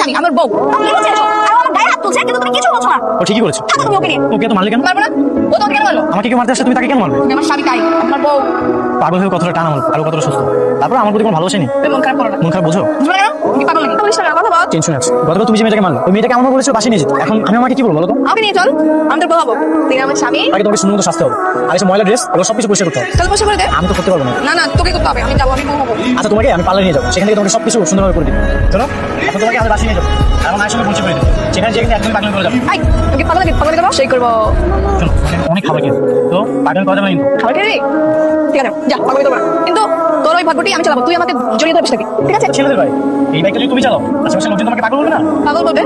স্বামী, আমার বউ। কি বলছিস এসব? আর ও আমার গায়ে হাত তুলছে কিন্তু তুমি কিছু বলছো না। ও ঠিকই করেছে। থাকো তুমি ওকে নিয়ে। ওকে তো মারলে কেন? মারবো না? ও তোমাকে কেন মারলো? আমাকে কেউ মারতে আসলে তুমি তাকে কেন মারবে? তুমি আমার স্বামী তাই, আমার বউ। পাগল হয়ে কতটা টান আমার, আর ও কতটা সুস্থ। তারপর আমার প্রতি কোনো ভালোবাসা নেই। তুমি মন খারাপ করো না। মন খারাপ বোঝো? বুঝবে না কেন? তুমি পাগল নাকি? বলিস না, কথা বল। টেনশন আছে। গতকাল তুমি যে মেয়েটাকে মারলো, ওই মেয়েটাকে আমার বলেছিল বাসে নিয়ে যেতে। এখন আমি আমাকে কি বলবো বলো তো? আমাকে নিয়ে চল, আমি তোর বউ হবো। তুই আমার স্বামী। তাকে তোমাকে সুন্দর মতো সাজতে হবে, আর এসব ময়লা ড্রেস এগুলো সবকিছু পরিষ্কার করতে হবে। চল বসে করে দে। আমি তো করতে পারবো না। না না, তোকে করতে হবে। আমি যাবো, আমি বউ হবো। আচ্ছা তোমাকে আমি পার্লারে নিয়ে যাবো, সেখান থেকে তোমাকে সবকিছু সুন্দরভাবে করে দিবো। চলো এখন তোমাকে আমি বাসে নিয়ে যাবো, এখন মায়ের সঙ্গে পরিচয় করে দিবো। সেখানে যেখানে একদমই পাগল করে যাবো। আই, তোকে পাগল লাগে, পাগল করবো, সেই করবো। চলো অনেক খাবার কিনবো, তো পাগল কথা যাবে কিন্তু। খাবার খেয়ে ঠিক আছে, যা পাগল করবো না। কিন্তু তোর ওই ভাগ্যটি আমি চালাবো, তুই আমাকে জড়িয়ে ধরে বসে থাকি, ঠিক আছে? ছেলেদের ভাই এই বাইকটা যদি তুমি চালাও, আশেপাশে লোকজন তোমাকে পাগল বলবে না? পাগল বলবে?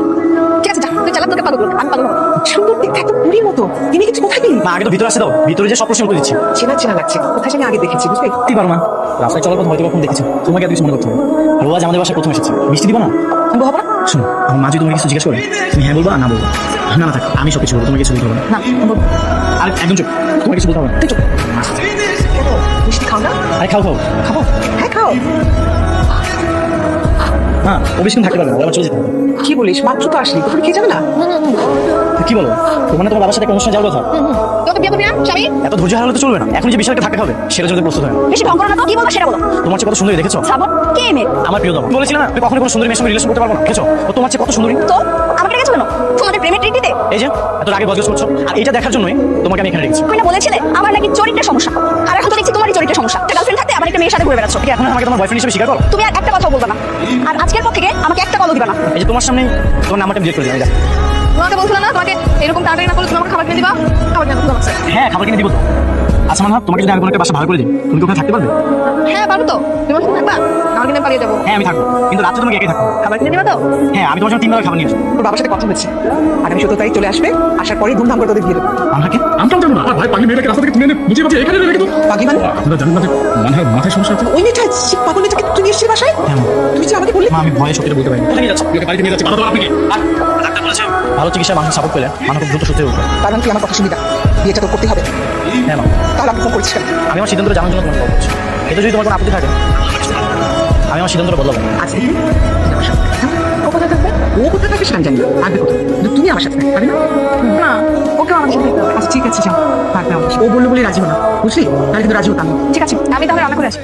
ঠিক আছে, যা তুই চালা, তোকে পাগল করবো, আমি পাগল হবো। সুন্দর দেখতে একটা পুরীর মতো। তিনি কিছু কোথায় পেলি? মা আগে তো ভিতরে আসতে দাও, ভিতরে যে সব প্রশ্ন করে দিচ্ছি। চেনা চেনা লাগছে, কোথায় আমি আগে দেখেছি, বুঝলি? কি পারো মা, রাস্তায় চলার পথ হয়তো কখন দেখেছি, তোমাকে এত কিছু মনে করতে হবে। আর ও আজ আমাদের বাসায় প্রথম এসেছে, মিষ্টি দিবা না? আমি হবো না? শোনো, আমার মা যদি তোমাকে কিছু জিজ্ঞেস করে, তুমি হ্যাঁ বলবা না বলবো? না না থাক, আমি সব কিছু বলবো, তোমাকে কিছু বলতে হবে না। না, আমি বলবো। আর একদম চুপ, তোমাকে কিছু বলতে হবে না। তুই চুপ। কেন? মিষ্টি খাও না? আরে খাও খাও। খাবো। হ্যাঁ খাও। হ্যাঁ ও বেশিক্ষণ থাকতে পারবে না, আবার চলে যেতে হবে। কি বলিস, মাত্র তো আসলি, তোকে খেয়ে যাবে না? কি বলো, তোমার তোমার বাবার সাথে একটা অনুষ্ঠান যাওয়ার কথা। তোকে বিয়ে করবি না স্বামী? এত ধৈর্য হারালে তো চলবে না, এখন যে বিশাল একটা থাকতে হবে সেটা যদি প্রস্তুত হয়। বেশি ঢং করো না তো, কি বলবো সেটা বলো। তোমার চেয়ে কত সুন্দরী দেখেছো? শ্রাবণ কে মেয়ে? আমার প্রিয়তম। বলেছিলাম না তুমি কখনো কোনো সুন্দরী মেয়ের সঙ্গে রিলেশন করতে পারবো না, দেখেছো ও তোমার চেয়ে কত সুন্দরী। তো আমাকে রেখেছো কেন? তোমাদের প্রেমের ট্রিট দিতে? এই যে এত আগে গজগজ করছো, আর এইটা দেখার জন্যই তোমাকে আমি এখানে রেখেছি। তুমি না বলেছিলে আমার নাকি চরিত্রের সমস্যা, আর এখন তো দেখছি তোমারই চরিত্রের সমস্যা। একটা গার্লফ্রেন্ড থাকতে আবার একটা মেয়ের সাথে ঘুরে বেড়াচ্ছ। এখন আমাকে তোমার বয়ফ্রেন্ড হিসেবে স্বীকার করো। তুমি আর একটা কথাও বলবে না, আর আজকের পর থেকে আমাকে একটা কলও দিবা না। এই যে তোমার সামনে তোমার নাম্বারটা ডিলিট করে দিই। তোমাকে বলছিলাম না তোমাকে এরকম তাড়াতাড়ি না করলে তুমি আমাকে খাবার কিনে দিবা? খাবার কিনে দিবা? হ্যাঁ খাবার কিনে দিব তো। আচ্ছা মানব, তোমাকে যদি আমি কোনো একটা বাসা ভাড়া করে দিই, তুমি কি ওখানে থাকতে পারবে? হ্যাঁ পারবো তো। তুমি আমার সাথে থাকবা? আমার কিনে পালিয়ে যাবো। হ্যাঁ আমি থাকবো, কিন্তু রাতে তোমাকে একাই থাকবো। খাবার কিনে দিবা তো? হ্যাঁ আমি তোমার জন্য 3 বেলা খাবার নিয়ে আসবো। তোর বাবার সাথে কথা হয়েছে, আগামী 17 তারিখ চলে আসবে, আসার পরে ধুমধাম করে তোদের বিয়ে দেবো। আমাকে আমরাও জানো না। আমার ভাই পাগলি মেয়েটাকে রাস্তা থেকে তুলে এনে বুঝিয়ে বাজিয়ে এখানে রেখে দাও। পাগলি মানে? আপনারা জানেন না যে মাথায় সমস্যা আছে? ওই মেয়েটা সে পাগল মেয়েটাকে তুই নিয়ে এসেছিস বাসায়? হ্যাঁ তুমি যে আমাকে বললি। মা আমি ভয়ে সত্যিটা বলতে পারি। কোথায় নিয়ে যাচ্ছ? ওকে বাড়িতে নিয়ে যাচ্ছে, বাধা দেওয়ার আপনি কি? আর ডাক্তার বলেছে ভালো চিকিৎসা মানুষ সাপোর্ট পেলে মানুষ খুব দ্রুত সুস্থ হয়ে উঠবে। তার মানে তুই আমার কথা শুনবি না, বিয়েটা তোর করতে হবে। হ্যাঁ মা, তাহলে আমি ফোন করেছিস কেন? আমি আমার সিদ্ধান্তটা জানার জন্য তোমাকে কল করছি। এতে যদি তোমার কোনো আপত্তি থাকে আমি আমার সিদ্ধান্তটা বদলাবো না। আজ থেকে তুই আমার সাথে থাকবি। ও কোথায় থাকবে? ও কোথায় থাকবে সেটা আমি জানি না, থাকবে কোথায়, কিন্তু তুমি আমার সাথে থাকবে না? না, ওকে আমার সাথে থাকতে হবে। আচ্ছা ঠিক আছে, যাও থাকবে আমার সাথে। ও বললো বলে রাজি হলো না, বুঝলি? তাহলে কিন্তু রাজি হতাম না। ঠিক আছে, আমি তাহলে রান্না করে আসি।